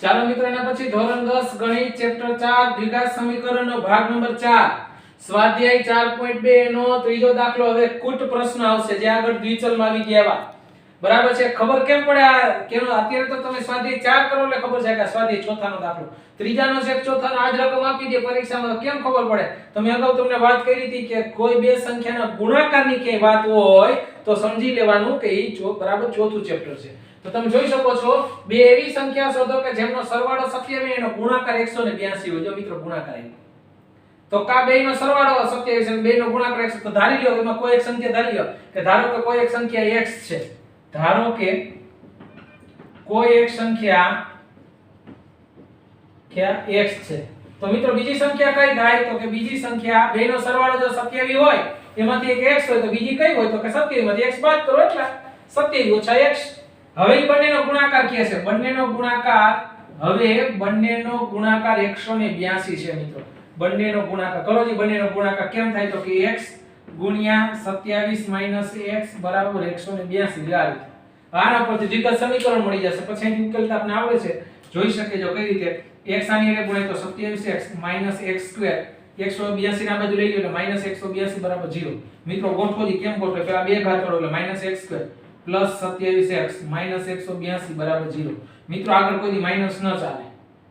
ચાલો મિત્રો એના પછી ધોરણ 10 ગણિત ચેપ્ટર 4 દ્વિઘાત સમીકરણનો ભાગ નંબર 4 સ્વાધ્યાય 4.2 નો ત્રીજો દાખલો હવે કુટ પ્રશ્ન આવશે જે આગળ દ્વિચલમાં આવી ગયા એવા બરાબર છે ખબર કેમ પડે આ કેનો અત્યારે તો તમે સ્વાધ્યાય 4 કરો એટલે ખબર છે કે સ્વાધ્યાય ચોથાનો દાખલો ત્રીજાનો છે ચોથાનો આજ રકમ આપી દે પરીક્ષામાં કેમ ખબર પડે તમે અગાઉ તમને વાત કરી હતી કે કોઈ બે સંખ્યાના ગુણાકારની કે વાત હોય તો સમજી લેવાનું કે એ બરાબર ચોથું ચેપ્ટર છે તો તમે જોઈ શકો છો બે એવી સંખ્યા શોધો કે જેમનો સરવાળો 27 એનો ગુણાકાર 182 હોય જો મિત્રો ગુણાકાર આવ્યો તો કા બેયનો સરવાળો 27 અને બેયનો ગુણાકાર 100 તો ધારી લ્યો એમાં કોઈ એક સંખ્યા ધારી લ્યો કે ધારો કે કોઈ એક સંખ્યા x છે ધારો કે કોઈ એક સંખ્યા x છે તો મિત્રો બીજી સંખ્યા કઈ થાય તો કે બીજી સંખ્યા બેયનો સરવાળો જો 27 હોય એમાંથી એક x હોય તો બીજી કઈ હોય તો કે 27 માંથી x બાદ કરો એટલે 27 ઓછા x હવે ઈ બંનેનો ગુણાકાર કે છે બંનેનો ગુણાકાર 182 છે મિત્રો બંનેનો ગુણાકાર કરો જી બંનેનો ગુણાકાર કેમ થાય તો કે x ગુણ્યા 27 x બરાબર 182 યાદ આના પરથી દ્વિઘાત સમીકરણ મળી જશે પછી અહીં ઉકેલતા આપણે આવડે છે જોઈ શકે જો કઈ રીતે x આની હારે ગુણાય તો 27x x² 182 ના બાજુ લઈ લો એટલે -182 બરાબર 0 મિત્રો ગોઠવો જી કેમ ગોઠવો પેલા બે ઘાત વડો એટલે x² પ્લસ 27x -182 બરાબર 0 મિત્રો આગળ કોઈ માઈનસ ન ચાલે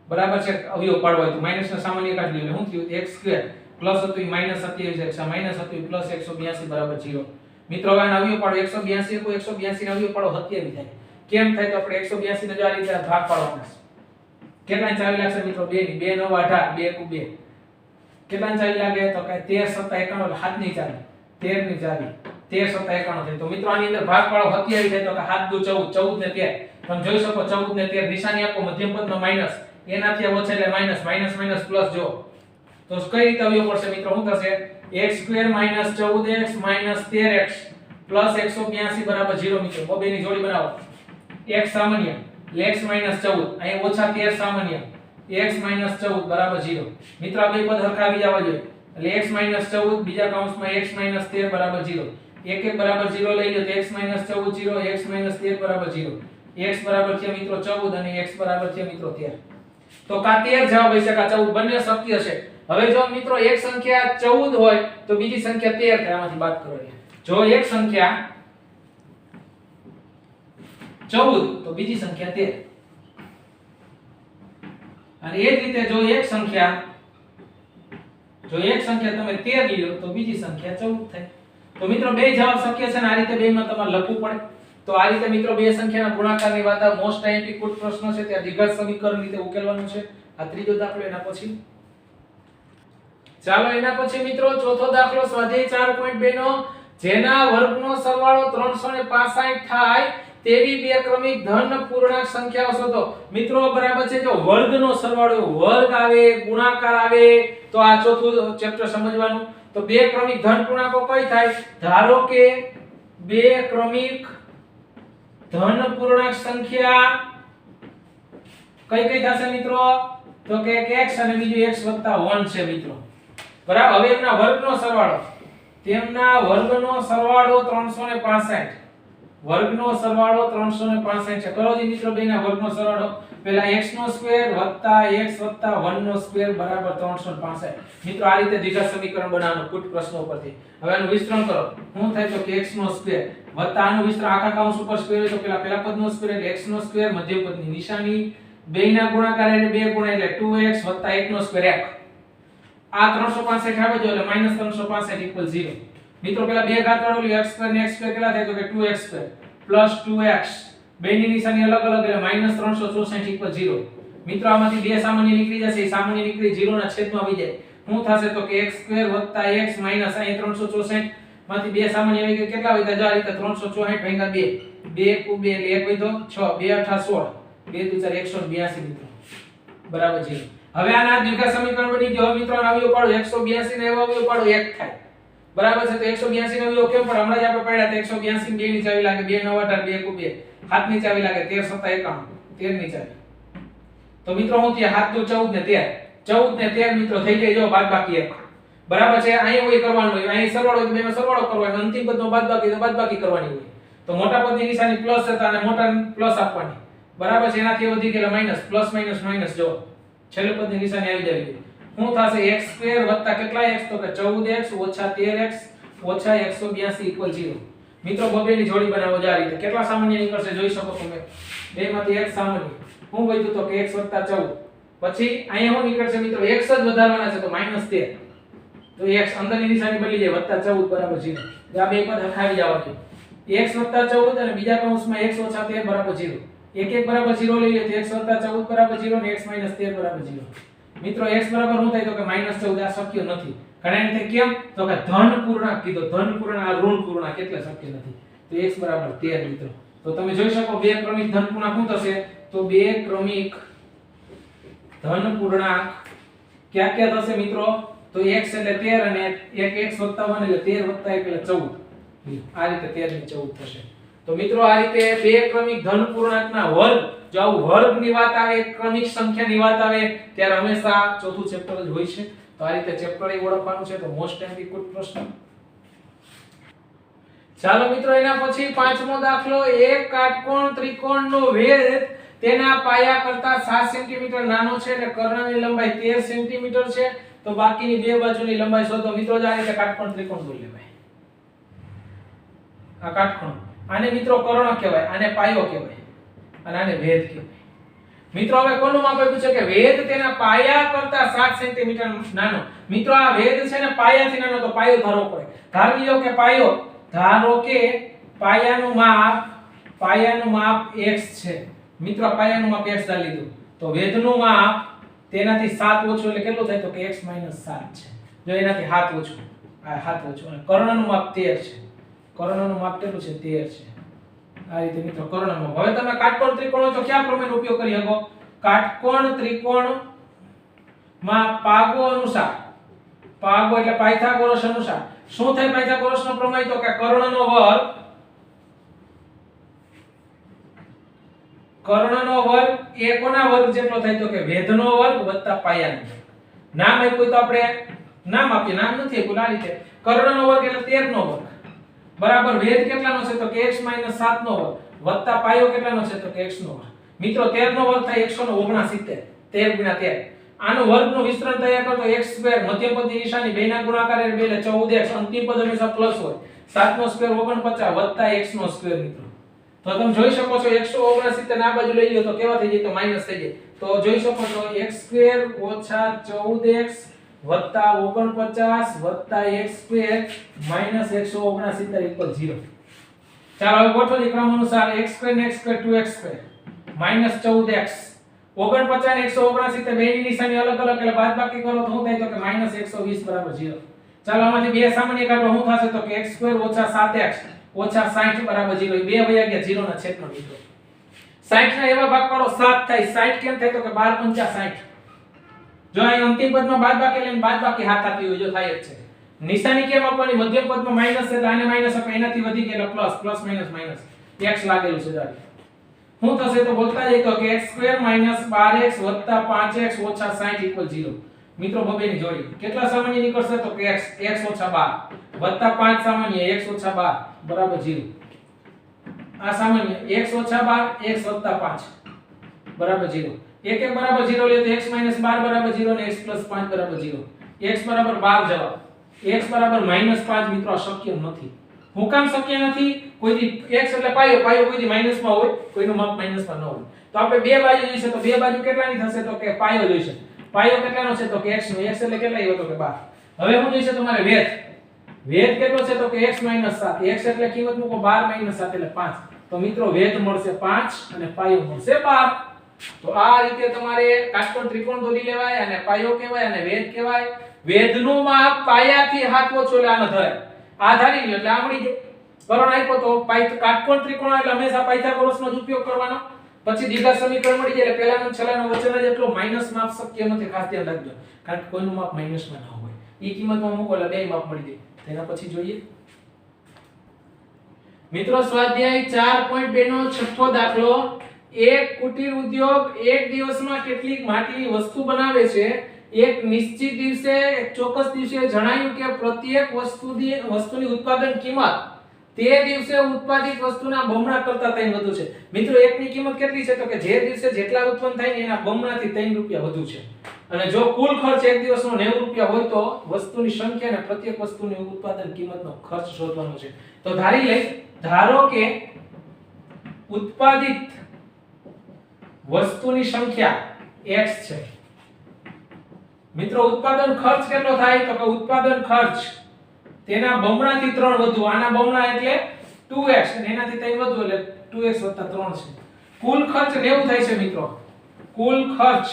બરાબર છે અવયવ પાડવા હોય તો માઈનસ ને સામાન્ય કાઢી લે એટલે શું થયું x² પ્લસ હતું -27x આ માઈનસ હતું પ્લસ 182 બરાબર 0 મિત્રો હવે આનો અવયવ પાડો 182 કોઈ 182 નો અવયવ પાડો 27 થાય કેમ થાય તો આપણે 182 ને જો આ રીતે ભાગ પાડવાના છે કેટલા ચાવી લાગશે મિત્રો 2 ની 2 9 18 2 2 કેટલા ચાવી લાગે તો કે 13 7 51 હાથ ની ચાવી 13 ની ચાવી 13 7 51 થાય તો મિત્રો આની અંદર ભાગ પાડો 27 થાય તો કે 7 2 14 14 ને 13 તમે જોઈ શકો 14 ને 13 નિશાની આપો મધ્યમ પદનો માઈનસ એનાથી ઓછા એટલે માઈનસ માઈનસ માઈનસ પ્લસ જો તો કઈ રીતે અવયવ પડશે મિત્રો શું થશે x² - 14x - 13x પ્લસ 182 બરાબર 0 મિત્રો બેની જોડી બનાવો x સામાન્ય x - 14 અહીં ઓછા 13 સામાન્ય x - 14 બરાબર 0 મિત્રો આ બે પદ હરખાવી જવા જોઈએ એટલે x - 14 બીજા કૌંસમાં x - 13 બરાબર 0 એક એક બરાબર 0 લઈ લો તો x - 14 0 x - 13 બરાબર 0 x બરાબર છે મિત્રો 14 અને x બરાબર છે મિત્રો 13 તો કા 13 જવાબ આવી શકે 14 બંને શક્ય છે હવે જો મિત્રો એક સંખ્યા 14 હોય તો બીજી સંખ્યા 13 થાય આમાંથી બાદ કરો જો એક સંખ્યા 14 તો બીજી સંખ્યા 13 અને એ જ રીતે જો એક સંખ્યા તમે 13 લ્યો તો બીજી સંખ્યા 14 થાય તો મિત્રો બે જવાબ શક્ય છે અને આ રીતે બેમાં તમારે લખવું પડે તો આ રીતે મિત્રો બે સંખ્યાના ગુણાકારની વાત આ મોસ્ટ આઈએમપી કુટ પ્રશ્ન છે ત્યાં દ્વિઘાત સમીકરણ રીતે ઉકેલવાનું છે આ ત્રીજો દાખલો એના પછી ચાલો એના પછી મિત્રો ચોથો દાખલો સ્વાધ્યાય 4.2 નો જેના વર્ગનો સરવાળો 365 થાય તેવી બે ક્રમિક ધન પૂર્ણાંક સંખ્યાઓ શોધો મિત્રો બરાબર છે જો વર્ગનો સરવાળો વર્ગ આવે ગુણાકાર આવે તો આ ચોથું ચેપ્ટર સમજવાનું તો બે ક્રમિક ધન પૂર્ણાંકો કઈ થાય ધારો કે બે ક્રમિક ધન પૂર્ણાંક સંખ્યા કઈ કઈ થશે મિત્રો તો કે એક x અને બીજું x 1 છે મિત્રો બરાબર હવે એમના વર્ગનો સરવાળો તેમના વર્ગનો સરવાળો 365 વર્ગનો સરવાળો 365 છે કરો જી મિત્રો બેના વર્ગનો સરવાળો પહેલા x નો સ્ક્વેર x 1 નો સ્ક્વેર બરાબર 365 મિત્રો આ રીતે દ્વિઘાત સમીકરણ બનાવવાનું કુટ પ્રશ્નો પરથી હવે આનું વિસ્તરણ કરો શું થાય તો કે x નો સ્ક્વેર આનું વિસ્તરણ આખા કૌંસ ઉપર સ્ક્વેર તો પહેલા પદનો સ્ક્વેર એટલે x નો સ્ક્વેર મધ્યમ પદની નિશાની બેયના ગુણાકાર એટલે 2 ગુણ્યા એટલે 2x 1 નો સ્ક્વેર 1 આ 365 આવે જો એટલે -365 = 0 મિત્રો પેલા બે ઘાત વાળો x² ને x² કેટલા થાય તો કે 2x² + 2x બેની નિશાની અલગ અલગ એટલે -364 = 0 મિત્રો આમાંથી બે સામાન્ય નીકળી જશે સામાન્ય નીકળી 0 ના છેદમાં આવી જાય શું થશે તો કે x² + x - અહીં 364 માંથી બે સામાન્ય આવી ગયા કેટલા હોય તો જો આ રીતે 364 / 2 2 * 2 એટલે 1 વધ્યો 6 2 * 8 16 2 * 4 182 મિત્રો બરાબર 0 હવે આના દ્વિઘાત સમીકરણ બની ગયો મિત્રો આનો અવયવ પાડો 182 ને અવયવ પાડો 1 થાય બરાબર છે તો 182 નો અવયવ કેમ પણ હમણાં જ આપણે પડ્યા તો 182 બે ની ચાવી લાગે 2 9 18 2 2 હાથ ની ચાવી લાગે 13 7 51 13 ની ચાવી તો મિત્રો હું ત્યાં હાથ તો 14 ને 13 મિત્રો થઈ જાય જો બાદબાકી 1 બરાબર છે અહીં હોય કરવાનું હોય અહીં સરવાળો હોય તો બેમાં સરવાળો કરવાનો અંતિમ પદનો બાદબાકી તો બાદબાકી કરવાની હોય તો મોટા પદની નિશાની પ્લસ હતા અને મોટા પ્લસ આપવાની બરાબર છે, એનાથી વધી ગયેલા માઈનસ, પ્લસ માઈનસ માઈનસ, જો છેલ્લે પદની નિશાની આવી જાય. શું થશે? x² વત્તા કેટલા x? તો કે 14x ઓછા 13x ઓછા 182 ઇક્વલ 0. મિત્રો બબેની જોડી બનાવો જ આ રીતે. કેટલા સામાન્ય નીકળશે જોઈ શકો તમે. બેમાંથી એક સામાન્ય. શું વધ્યું? તો કે x + 14. પછી અહીંયા શું નીકળશે મિત્રો? x જ વધારવાના છે તો -13. તો x અંદરની નિશાની બદલી જાય, +14 બરાબર 0. આ બે પદ હખાવી જવાનું. x + 14 અને બીજા કૌંસમાં x ઓછા 13 બરાબર 0. એક એક બરાબર 0 લઈ લે તો x + 14 બરાબર 0 અને x - 13 બરાબર 0. મિત્રો x બરાબર શું થાય? તો કે -14. આ શક્ય નથી. ઘણા ને કેમ? તો કે ધન પૂર્ણાંક કીધો. ધન પૂર્ણાંક આ ઋણ પૂર્ણાંક એટલે શક્ય નથી. તો x બરાબર 13 મિત્રો. તો તમે જોઈ શકો બે ક્રમિક ધન પૂર્ણાંક શું થશે? તો બે ક્રમિક ધન પૂર્ણાંક ક્યાં ક્યાં થશે મિત્રો? તો x એટલે 13 અને એક x + 1 એટલે 13 + 1 એટલે 14. આ રીતે 13 ની 14 થશે. તો મિત્રો આ રીતે બે ક્રમિક ધન પૂર્ણાંકના વર્ગ, જો આવું વર્ગની વાત આવે, ક્રમિક સંખ્યાની વાત આવે ત્યારે હંમેશા ચોથું ચેપ્ટર જ હોય છે. તો આ રીતે ચેપ્ટર એ ઓળખવાનું છે. તો મોસ્ટ એમ્પિક્યુટ પ્રશ્ન. ચાલો મિત્રો એના પછી પાંચમો દાખલો. એક કાટકોણ ત્રિકોણનો વેધ તેના પાયા કરતા 7 સેન્ટીમીટર નાનો છે અને કર્ણની લંબાઈ 13 સેન્ટીમીટર છે. તો બાકીની બે બાજુની લંબાઈ શોધો. મિત્રો આ રીતે કાટકોણ ત્રિકોણ દોરી લેવાય. આ કાટકોણ, આને મિત્રો કર્ણ કહેવાય, આને પાયો કહેવાય અને આને વેધ કહેવાય. મિત્રો હવે કોનું માપ આપ્યું છે કે વેધ તેના પાયા કરતા 7 સેન્ટીમીટર નાનો. મિત્રો આ વેધ છે ને પાયાથી નાનો, તો પાયો ધારવો પડે. ધારી લો કે પાયો, ધારો કે પાયાનું માપ x છે. મિત્રો પાયાનું માપ x ધારી લીધું. તો વેધનું માપ તેનાથી 7 ઓછું એટલે કેટલું થાય? તો કે x - 7 છે. જો એનાથી 7 ઓછું, આ 7 ઓછું. અને કર્ણનું માપ 13 છે. કર્ણનું માપ કેટલું છે? 13 છે. આ રીતે મિત્રો કર્ણનું માપ. હવે તમે કાટકોણ ત્રિકોણ હોય તો કયા પ્રમેયનો ઉપયોગ કરી શકો? કાટકોણ ત્રિકોણ માં પાગો અનુસાર, પાગો એટલે પાયથાગોરસ અનુસાર શું થાય? પાયથાગોરસનો પ્રમેય તો કે કર્ણનો વર્ગ એ કોના વર્ગ જેટલો થાય? તો કે વેધનો વર્ગ વત્તા પાયાનો વર્ગ. નામ આપ્યું તો આપણે નામ આપીએ, નામ નથી આપ્યું. આ રીતે કર્ણનો વર્ગ એટલે 13 નો વર્ગ બરાબર વેધ કેટલાનો છે? તો કે x - 7 નો વર્ગ વત્તા પાયો કેટલાનો છે? તો કે x નો વર્ગ. મિત્રો 13 નો વર્ગ થાય 169. 13 * 13. આનો વર્ગનું વિસ્તરણ તૈયાર કરો તો x² મધ્યમ પદની નિશાની બેના ગુણાકાર એટલે 2 એટલે 14x. અંતિમ પદ હંમેશા પ્લસ હોય. 7 નો સ્ક્વેર 49 વત્તા x નો સ્ક્વેર. મિત્રો તો તમે જોઈ શકો છો 169 આ બાજુ લઈ લ્યો તો કેવા થઈ જાય? તો માઈનસ થઈ જાય. તો જોઈ શકો છો x² ઓછા 14x વત્તા 49 વત્તા x² માઈનસ 169 ઇક્વલ 0. ચાલો હવે ગોઠવો ક્રમ અનુસાર x² ને x² 2x² માઈનસ 14x 49 ને 169 બેની નિશાની અલગ અલગ એટલે બાદબાકી કરો તો શું થાય? તો કે માઈનસ 120 બરાબર 0. ચાલો આમાંથી બે સામાન્ય કાઢો. શું થશે? તો કે x² ઓછા 7x ઓછા 60 બરાબર 0. બે વયા ગયા 0 ના છેદનો મિત્રો. 60 ના એવા ભાગ પાડો 7 થાય. 60 કેમ થાય? તો કે 12 × 5 60. જો અહીં અંતિમ પદમાં બાદબાકી લઈને બાદબાકી હાથ આપી હોય જો થાય જ છે. નિશાની કેમ આપવાની? મધ્યમ પદમાં માઈનસ એટલે આને માઈનસ આપે, એનાથી વધી ગયેલા plus, plus minus minus x લાગેલું છે જારી. શું થશે? તો બોલતા જઈએ તો કે x² - 12x વત્તા 5x ઓછા 60 ઇક્વલ 0. મિત્રો બબેની જોડી કેટલા સામાન્ય નીકળશે? તો કે x ઓછા 12 વત્તા 5 સામાન્ય x ઓછા 12 બરાબર 0. આ સામાન્ય x ઓછા 12 x વત્તા 5 બરાબર 0. એક એક બરાબર 0 લે તો x - 12 બરાબર 0 અને x + 5 બરાબર 0. x બરાબર 12 જવાબ. x બરાબર -5 મિત્રો શક્ય નથી. હું કામ શક્ય નથી? કોઈ x એટલે પાયો, પાયો કોઈ માઈનસમાં હોય, કોઈનું માપ માઈનસમાં ન હોય. તો આપણે બે બાજુ જોઈશે તો બે બાજુ કેટલાની થશે? તો કે પાયો જોઈશે. પાયો કેટલાનો છે? તો કે x નો. x એટલે કેટલા આવ્યો? તો કે 12. હવે શું જોઈશે તમારે? વેધ. વેધ કેટલો છે? તો કે x - 7. x એટલે કિંમત મૂકો 12 - 7 એટલે 5. તો મિત્રો વેધ મળશે 5 અને પાયો મળશે 12. તો આ રીતે તમારે કાટકોણ ત્રિકોણ દોરી લેવાય અને પાયો કહેવાય અને વેધ કહેવાય. વેધનું માપ પાયાથી હાથ ઓછો એટલે આનો ધરાય. આ ધારી લ્યો એટલે આવડી જાય. કર્ણ આપ્યો તો કાટકોણ ત્રિકોણ એટલે હંમેશા પાયથાગોરસનો જ ઉપયોગ કરવાનો. પછી દ્વિઘાત સમીકરણ મળી જાય એટલે પહેલાનો છેલ્લાનો વચ્ચેનો જેટલો માઈનસ માપ શક્ય નથી. ખાસ ધ્યાન રાખજો કારણ કે કોઈનું માપ માઈનસમાં ન હોય. ઈ કિંમતમાં મૂકો એટલે બે માપ મળી જાય. તેના પછી જોઈએ મિત્રો સ્વાધ્યાય 4.2 નો છઠ્ઠો દાખલો. એક કુટીર ઉદ્યોગ એક દિવસમાં કેટલીક માટીની વસ્તુ બનાવે છે. એક નિશ્ચિત દિવસે એક ચોક્કસ દિવસે જણાયું કે પ્રત્યેક વસ્તુની ઉત્પાદન કિંમત તે દિવસે ઉત્પાદિત વસ્તુના બમણા કરતા 3 વધુ છે. મિત્રો એકની કિંમત કેટલી છે તો કે જે દિવસે જેટલા ઉત્પન્ન થાય ને એના બમણાથી 3 રૂપિયા વધુ છે. અને જો કુલ ખર્ચ એક દિવસનો 90 રૂપિયા હોય તો વસ્તુની સંખ્યા અને પ્રત્યેક વસ્તુની ઉત્પાદન કિંમતનો ખર્ચ શોધવાનો છે. તો ધારો કે ઉત્પાદિત વસ્તુની સંખ્યા x છે. મિત્રો ઉત્પાદન ખર્ચ કેટલો થાય તો કે ઉત્પાદન ખર્ચ તેના બમણાથી 3 વધુ. આના બમણા એટલે 2x અને એનાથી 3 વધુ એટલે 2x 3 છે. કુલ ખર્ચ 90 થાય છે મિત્રો. કુલ ખર્ચ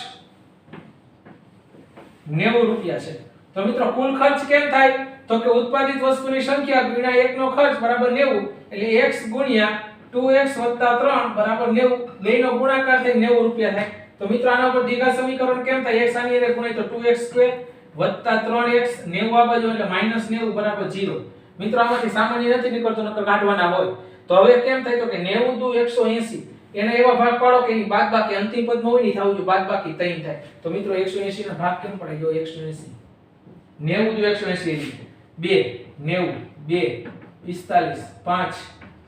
90 રૂપિયા છે. તો મિત્રો કુલ ખર્ચ કેમ થાય તો કે ઉત્પાદિત વસ્તુની સંખ્યા ગુણ્યા 1 નો ખર્ચ બરાબર 90 એટલે x ગુણ્યા 2x 3 બરાબર 90. બેયનો ગુણાકાર થઈ 90 રૂપિયા થાય. તો મિત્રો આના ઉપર દ્વિઘાત સમીકરણ કેમ થાય? x આની અંદર ગુણાય તો 2x² 3x 90 આ બાજુ એટલે -90 બરાબર 0. મિત્રો આમાંથી સામાન્ય નથી નીકળતો નકર કાઢવાના હોય. તો હવે કેમ થાય તો કે 90 દુ 180 એના એવા ભાગ પાડો કે એની બાદબાકી અંતિમ પદમાં હોય ની થાવું જો બાદબાકી 3 થાય. તો મિત્રો 180 ના ભાગ કેમ પડે? જો 180 90 દુ 180 2 90 2 45 5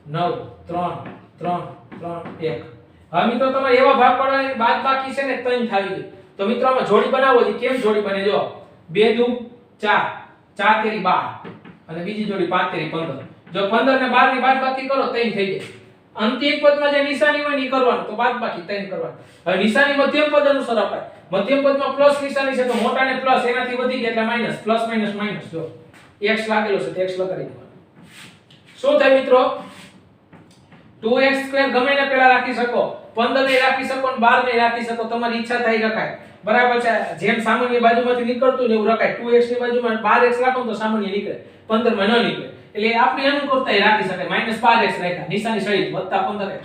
9 3 3 3 1. હવે મિત્રો તમારે એવા ભાગ પાડવાની બાદબાકી છે ને 3 થાવી જોઈએ. તો મિત્રો આમાં જોડી બનાવો છે. કેમ જોડી બને? જો 2 દુ 4 4 તેરી 12 અને બીજી જોડી 5 તેરી 15. જો 15 ને 12 ની બાદબાકી કરો 3 થઈ જાય. અંતિમ પદમાં જે નિશાની હોય ની કરવાનું તો બાદબાકી 3 કરવાનું. હવે નિશાની મધ્યમ પદ અનુસાર અપાય. મધ્યમ પદમાં પ્લસ નિશાની છે તો મોટાને પ્લસ એનાથી વધી ગયા એટલે માઈનસ પ્લસ માઈનસ માઈનસ. જો x લાગેલો છે તો x લગાડી દેવાનો. શું થાય મિત્રો? 2x² ગમે ને પેલા રાખી શકો, 15 ને રાખી શકો અને 12 ને રાખી શકો. તમારી ઈચ્છા થાય રખાય. બરાબર છે. જેમ સામાન્ય બાજુમાંથી નીકળતું ને એવું રખાય. 2x ની બાજુમાં 12x રાખો તો સામાન્ય નીકળે, 15 માં ન નીકળે. એટલે આપણે અનુકૂળતા રાખી શકાય. -12x રાખ્યા નિશાની સહિત +15x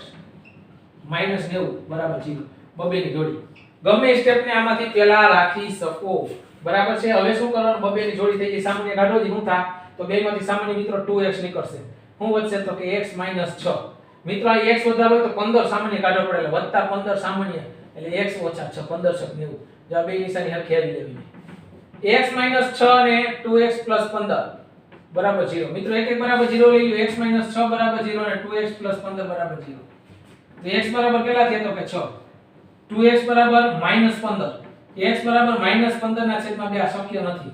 -90 બરાબર 0. બબેની જોડી ગમે સ્ટેપ ને આમાંથી પેલા રાખી શકો. બરાબર છે. હવે શું કરવાનું? બબેની જોડી થઈ ગઈ. સામાન્ય કાઢોજી શું થાય તો બેમાંથી સામાન્ય મિત્રો 2x નીકળશે. શું વધશે તો કે x - 6. મિત્રો આ x વધારે હોય તો 15 સામાન્ય કાઢવો પડે એટલે +15 સામાન્ય એટલે x - 6 15 * 90. જો બે નિશાની હરખી આવી લેવી. x - 6 અને 2x + 15 બરાબર 0. મિત્રો એક એક બરાબર 0 લઈ લો. x - 6 બરાબર 0 અને 2x + 15 બરાબર 0. તો x બરાબર કેટલા થયા તો કે 6. 2x બરાબર -15. x બરાબર -15 ના છેદમાં 2 આ શક્ય નથી.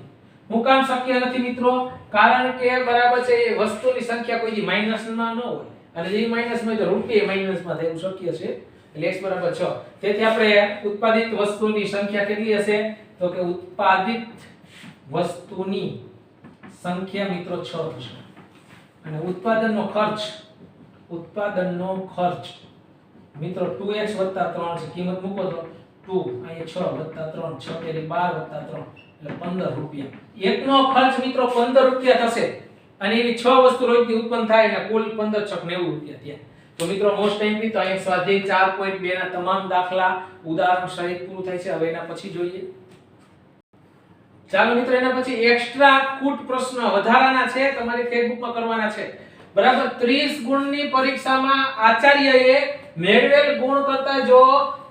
હું કામ શક્ય નથી મિત્રો? કારણ કે બરાબર છે એ વસ્તુની સંખ્યા કોઈ દી માઈનસમાં ન હોય અને જે માઈનસમાં તો રૂપિયા માઈનસમાં થાય એવું શક્ય છે. એટલે x બરાબર 6. તેથી આપણે ઉત્પાદિત વસ્તુની સંખ્યા કેટલી હશે તો કે ઉત્પાદિત વસ્તુની સંખ્યા મિત્રો 6 થશે. અને ઉત્પાદનનો ખર્ચ મિત્રો 2x + 3 છે. કિંમત મૂકો તો 2 અહીંયા 6 + 3 6 તેરી 12 + 3 એટલે 15 રૂપિયા. એકનો ખર્ચ મિત્રો 15 રૂપિયા થશે અને એની 6 વસ્તુ રોજની ઉત્પન્ન થાય એટલે કુલ 15 * 6 90 રૂપિયા થયા. તો મિત્રો મોસ્ટ ટાઈમ તો અહીં સ્વાધ્યાય 4.2 ના તમામ દાખલા ઉદાહરણ સહિત પૂરું થાય છે. હવે એના પછી જોઈએ. ચાલો મિત્રો એના પછી એક્સ્ટ્રા કૂટ પ્રશ્ન વધારાના છે તમારી ફેસબુકમાં કરવાના છે. બરાબર 30 ગુણની પરીક્ષામાં આચાર્યએ મેળવેલ ગુણ કરતા જો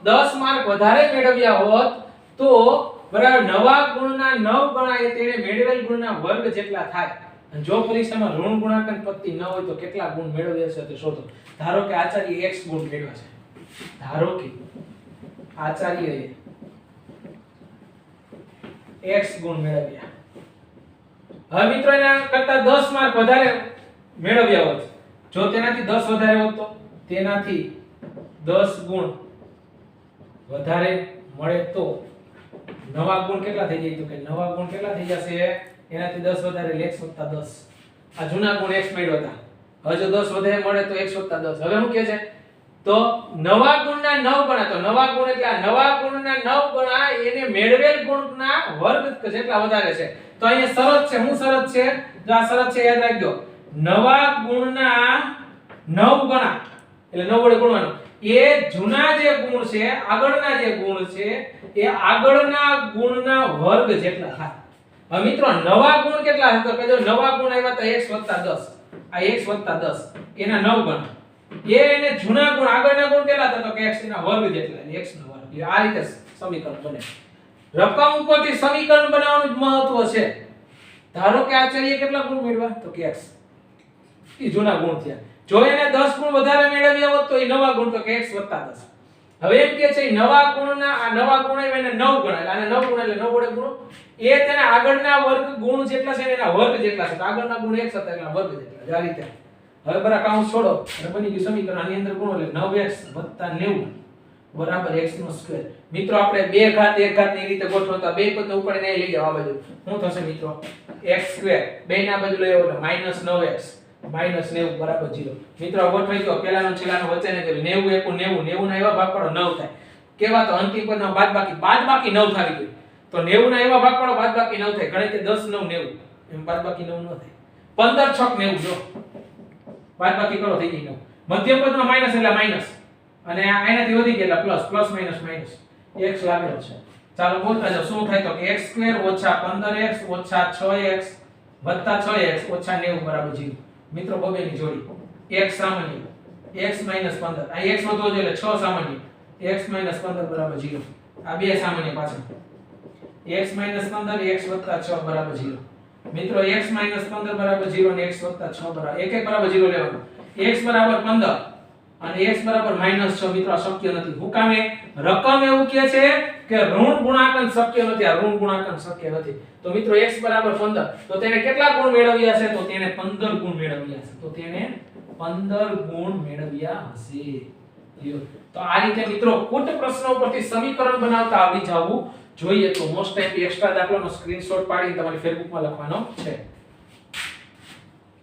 10 માર્ક વધારે મેળવ્યા હોત તો બરાબર નવા ગુણના 9 ગણા એ તેણે મેળવેલ ગુણના વર્ગ જેટલા થાય. અને જો પરીક્ષામાં ઋણ ગુણાંકન પદ્ધતિ ન હોય તો કેટલા ગુણ મેળવ્યા છે તે શોધો. ધારો કે આચાર્ય x ગુણ મેળવ્યા છે. ધારો કે આચાર્યએ x ગુણ મેળવ્યા. હવે મિત્રો એના કરતા 10 માર્ક વધારે મેળવ્યા હોત. જો તેનાથી 10 વધારે હોત તો તેનાથી 10 ગુણ વધારે મળે તો નવા ગુણ કેટલા થઈ જાય તો કે નવા ગુણ કેટલા થઈ જશે? એનાથી 10 વધારે x + 10. આ જૂના ગુણ x મેળવ્યા હતા. હવે જો 10 વધારે મળે તો x + 10. હવે શું કહે છે તો નવા ગુણના 9 ગણા. તો નવા ગુણ એટલે આ નવા ગુણના 9 ગણા એને મેળવેલ ગુણના વર્ગ જેટલા વધારે છે. તો અહીંયા શરત છે. શું શરત છે? જો આ શરત છે યાદ રાખજો. નવા ગુણના 9 ગણા એટલે 9 વડે ગુણવાનું. એ જૂના જે ગુણ છે, આગળના જે ગુણ છે એ આગળના ગુણના વર્ગ જેટલા થાય. હવે મિત્રો નવા ગુણ કેટલા છે તો કે જો નવા ગુણ આવ્યા તો x + 10. આ x + 10 એના 9 ગણા. એને જૂના ગુણ આગળના ગુણ કેટલા હતા તો કે x ના વર્ગ જેટલા એટલે x નો વર્ગ. આ રીતે સમીકરણ બને. રકમ ઉપરથી સમીકરણ બનાવવાનું જ મહત્વ છે. ધારો કે આચાર્ય કેટલા ગુણ મેળવ્યા તો કે x. એ જૂના ગુણ થયા. જો એને 10 ગુણ વધારે મેળવ્યા હોત તો એ નવા ગુણ તો કે x + 10. હવે એમ કે છે નવા ગુણના આ નવા ગુણ આવે એને 9 ગણાય. આને 9 ગુણ એટલે 9 વડે ગુણો. એ તેના આગળના વર્ગ ગુણ જેટલા છે એના વર્ગ જેટલા છે. તો આગળના ગુણ x હતા એના વર્ગ જેટલા. આ રીતે. હવે બરા કાઉન્સ છોડો અને બની ગયું સમીકરણ. આની અંદર ગુણો એટલે 9x + 90 બરાબર x². મિત્રો આપણે બે ઘાત એક ઘાત ની રીતે ગોઠવતા બે પદને ઉપાડીને અહીં લઈ જાવ આ બાજુ. શું થશે મિત્રો? x² બેયના બાજુ લઈ આવો એટલે -9x -90 બરાબર 0. મિત્રો ગોઠવાઈ ગયો. પહેલાનો છેલ્લાનો વચ્ચેને કર્યું 90 1 90 90 ના એવા ભાગ પાડો 9 થાય. કેવા તો અંતિમ પદમાં બાદબાકી 9 થાવી ગયું. તો 90 ના એવા ભાગ પાડો બાદબાકી 9 થાય. ગણિતે 10 9 90 એમ બાદબાકી 9 ન થાય. 15 6 90 જો બાદબાકી કરો થઈ ગઈ 9. મધ્યમ પદમાં માઈનસ એટલે માઈનસ અને આનાથી વધી ગયા એટલે plus plus minus minus x લાગેલો છે. ચાલો બોલતા જાવ શું થાય તો કે x² - 15x - 6x + 6x - 90 બરાબર 0. મિત્રો બબેની જોડી x સામાન્ય x - 15 આ x વધવો જોઈએ એટલે 6 સામાન્ય x - 15 બરાબર 0. આ બે સામાન્ય પાછળ x - 15 x + 6 બરાબર 0. મિત્રો x - 15 બરાબર 0 અને x + 6 બરાબર એક બરાબર 0 લેવાનું. x બરાબર 15 અને x બરાબર -6 મિત્રો આ શક્ય નથી. હું કામે રકમ એવું કહે છે કે ઋણ ગુણાંકન શક્ય નથી. આ ઋણ ગુણાંકન શક્ય નથી. તો મિત્રો x બરાબર 15 તો તેને કેટલા ગુણ મેળવ્યા છે? તો તેને 15 ગુણ મેળવ્યા છે. તો તેને 15 ગુણ મેળવ્યા હશે. લ્યો તો આ રીતે મિત્રો કુટ પ્રશ્નો પરથી સમીકરણ બનાવતા આવડી જવું જોઈએ. તો મોસ્ટ ટાઈમ એક્સ્ટ્રા દાખલાનો સ્ક્રીનશોટ પાડીને તમારી ફેસબુકમાં લખવાનો છે.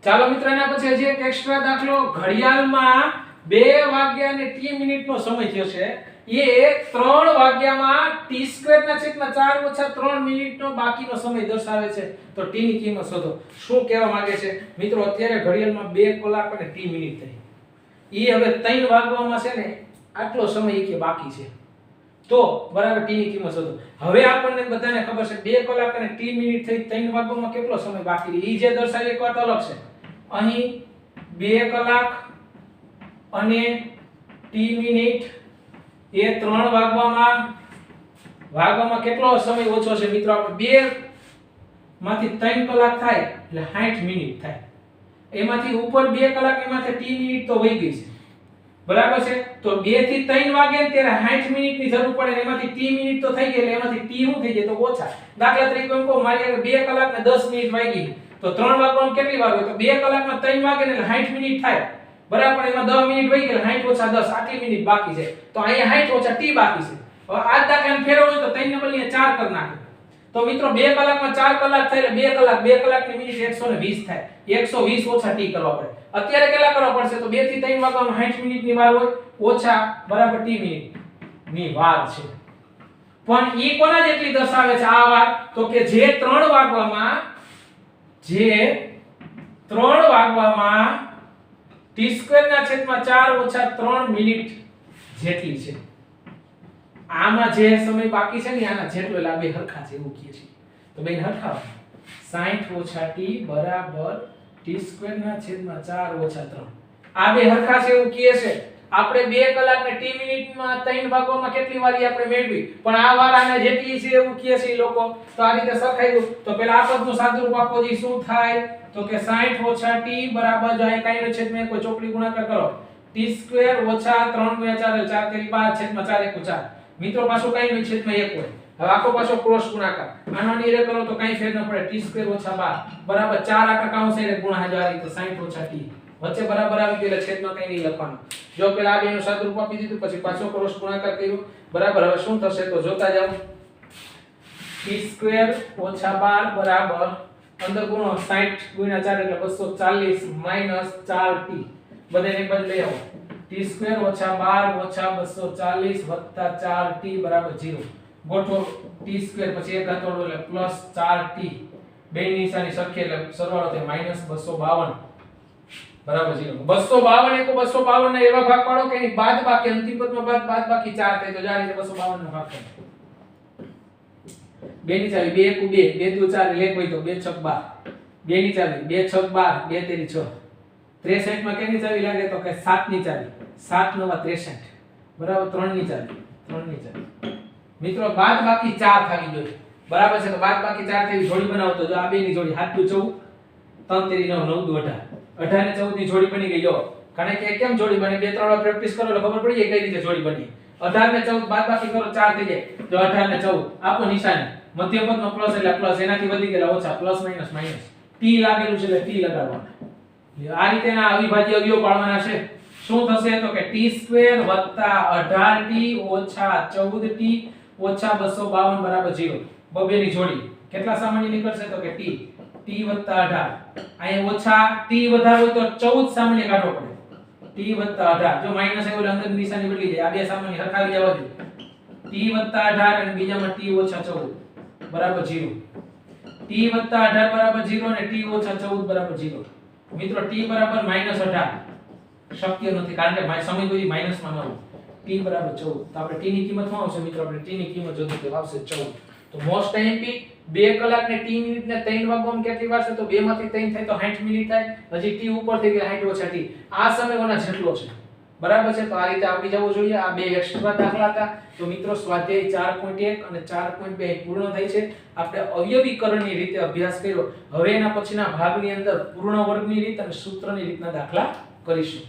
ચાલો મિત્રો એના પછી હજી એક એક્સ્ટ્રા દાખલો. ઘડિયાળમાં 2 વાગ્યા અને t મિનિટનો સમય થયો છે. એ 3 વાગ્યામાં t²/4 - 3 મિનિટનો બાકીનો સમય દર્શાવે છે. તો t ની કિંમત શોધો. શું કહેવા માંગે છે મિત્રો? અત્યારે ઘડિયાળમાં 2 કલાક અને t મિનિટ થઈ. ઈ હવે 3 વાગવામાં છે ને આટલો સમય કે બાકી છે. તો બરાબર t ની કિંમત શોધો. હવે આપણને બધાને ખબર છે 2 કલાક અને t મિનિટ થઈ 3 વાગવામાં કેટલો સમય બાકી છે. ઈ જે દર્શાવે એક વાત અલગ છે. અહીં 2 કલાક અને t મિનિટ એ 3 વાગવામાં કેટલો સમય ઓછો છે મિત્રો? આપણે 2 માંથી 3 કલાક થાય એટલે 60 મિનિટ થાય. એમાંથી ઉપર 2 કલાક એમાંથી t મિનિટ તો વહી ગઈ છે. બરાબર છે? તો 2 થી 3 વાગે ત્યારે 60 મિનિટની જરૂર પડે. એમાંથી t મિનિટ તો થઈ ગઈ એટલે એમાંથી t શું થઈ જાય તો ઓછા. દાખલા તરીકે એમ કહો મારી 2 કલાક ને 10 મિનિટ વાગી તો 3 વાગવામાં કેટલી વાર હોય? તો 2 કલાકમાં 3 વાગે એટલે 60 મિનિટ થાય. બરાબર એમાં 10 મિનિટ વહી ગઈ 60 - 10 આટલી મિનિટ બાકી છે. તો અહીંયા 60 - t બાકી છે. હવે આ દાખલાને ફેરવવું તો 3 ને બદલે 4 કરી નાખો. તો મિત્રો 2 કલાકમાં 4 કલાક થાય એટલે 2 કલાકની મિનિટ 120 થાય. 120 - t કરવા પડે. અત્યારે કેટલા કરવા પડશે? તો 2 થી 3 વાગવામાં 60 મિનિટની વાર હોય ઓછા બરાબર t મિનિટ ની વાર છે. પણ ઈ કોના જેટલી દર્શાવે છે આ વાર? તો કે જે 3 વાગવામાં t²/4 - 3 મિનિટ જેટલી છે. આમાં જે સમય બાકી છે ને આના જેટલો એટલે આ બે હરખા છે એવું કહે છે. તો બેન હરખા 60 - t બરાબર t²/4 - 3 આ બે હરખા છે એવું કહે છે. આપણે 2 કલાક ને t મિનિટમાં 3 ભાગોમાં કેટલી વારી આપણે મેળવી પણ આ વાર આને જેટલી છે એવું કહે છે લોકો. તો આ રીતે સરખાઈ દો. તો પહેલા આ પદનું સાદુરૂપ આપો જી શું થાય? તો કે 60 - t બરાબર જો અહીં કાઈનો છેદમાં કોઈ ચોકડી ગુણાકાર કરો t² - 3 * 4 4 તેરી 12 4 1 4. મિત્રો પાછો કાઈનો છેદમાં 1 હોય. હવે આખો પાછો ક્રોસ ગુણાકાર આનો નિરે કરો તો કાઈ ફેર ન પડે. t² - 12 બરાબર 4 આખા કાઉન્સ એટલે ગુણાકાર આ રીતે 60 - t વચ્ચે બરાબર આવી ગયો એટલે છેદમાં કઈ નહીં લખવાનું. જો પેલા આ બેનું સાદુરૂપ આપી દીધું પછી પાછો ક્રોસ ગુણાકાર કર્યો બરાબર. હવે શું થશે તો જોતા જાઓ. t² - 12 બરાબર અંદર ગુણો 60 * 4 એટલે 240 - 4t બધાને બદલે આવો. t² - 12 - 240 + 4t બરાબર 0. ગોઠવો t² પછી એક ઘાતોડો એટલે +4t બેની નિશાની સરખી એટલે સરવાળો થાય -252 બરાબર 0. 252 એક 252 ના એવા ભાગ પાડો કે એની બાદબાકી અંતિમ પદમાં બાદબાકી 4 થાય. તો આ રીતે 252 નો ભાગ કરો. 2 ની ચાવી 2 1 2 2 4 લેખ હોય તો 2 6 12 2 ની ચાવી 2 6 12 2 તેરી 6 63 માં કેની ચાવી લાગે તો કે 7 ની ચાવી 7 9 63 બરાબર 3 ની ચાવી મિત્રો બાદબાકી 4 થાવી જોઈએ બરાબર છે. તો બાદબાકી 4 થઈ જોડી બનાવો તો જો આ બે ની જોડી 7 2 14 3 તેરી 9 9 2 18 18 ને 14 ની જોડી બની ગઈ. જો કારણ કે કેમ જોડી બની, બે ત્રણ વાર પ્રેક્ટિસ કરો એટલે ખબર પડી જાય કઈ રીતે જોડી બની. 18 ને 14 બાદબાકી કરો 4 થઈ જાય. જો 18 ને 14 આપો નિશાની, મધ્યપદનો પ્લસ એટલે પ્લસ, એનાથી વધી ગયેલા ઓછા, પ્લસ માઈનસ માઈનસ, t લાગેલું છે એટલે t લગાડવાના. આ રીતે ના અવિભાજ્ય અવયવ પાડવાના છે. શું થશે તો કે t² + 18t - 14t - 252 બરાબર 0. બબેની જોડી કેટલા સામાન્ય નીકળશે તો કે t + 18. અહીંયા ઓછા t વધારે હોય તો 14 સામાન્ય કાઢવો પડે. t + 18, જો માઈનસ આવ્યો એટલે અંદરની નિશાની બદલી જાય. આ બે સામાન્ય હરખાવી જવા દે. t + 18 અને બીજામાં t - 14 બરાબર 0. t + 18 બરાબર 0 અને t - 14 બરાબર 0. મિત્રો t બરાબર -18 શક્ય નથી, કારણ કે સમય કોઈ માઈનસમાં ન હોય. t બરાબર 14. તો આપણે t ની કિંમત શું આવશે મિત્રો? આપણે t ની કિંમત જોઈશું તો આવશે 14. તો મોસ્ટ આઈએમપી 2 કલાક ને t મિનિટ ને 3 વાગ્યામાં કેટલી વાર છે? તો 2 માંથી 3 થાય તો 60 મિનિટ થાય. હજી t ઉપર થઈ ગયા 60 ઓછા t. આ સમય કોના જેટલો છે? બરાબર છે. તો આ રીતે આવડી જવું જોઈએ. આ બે એક્સ્ટ્રા દાખલા હતા. તો મિત્રો સ્વાધ્યાય 4.1 અને 4.2 પૂર્ણ થઈ છે. આપણે અવયવીકરણની રીતે અભ્યાસ કર્યો. હવે એના પછીના ભાગની અંદર પૂર્ણ વર્ગની રીત અને સૂત્રની રીતના દાખલા કરીશું.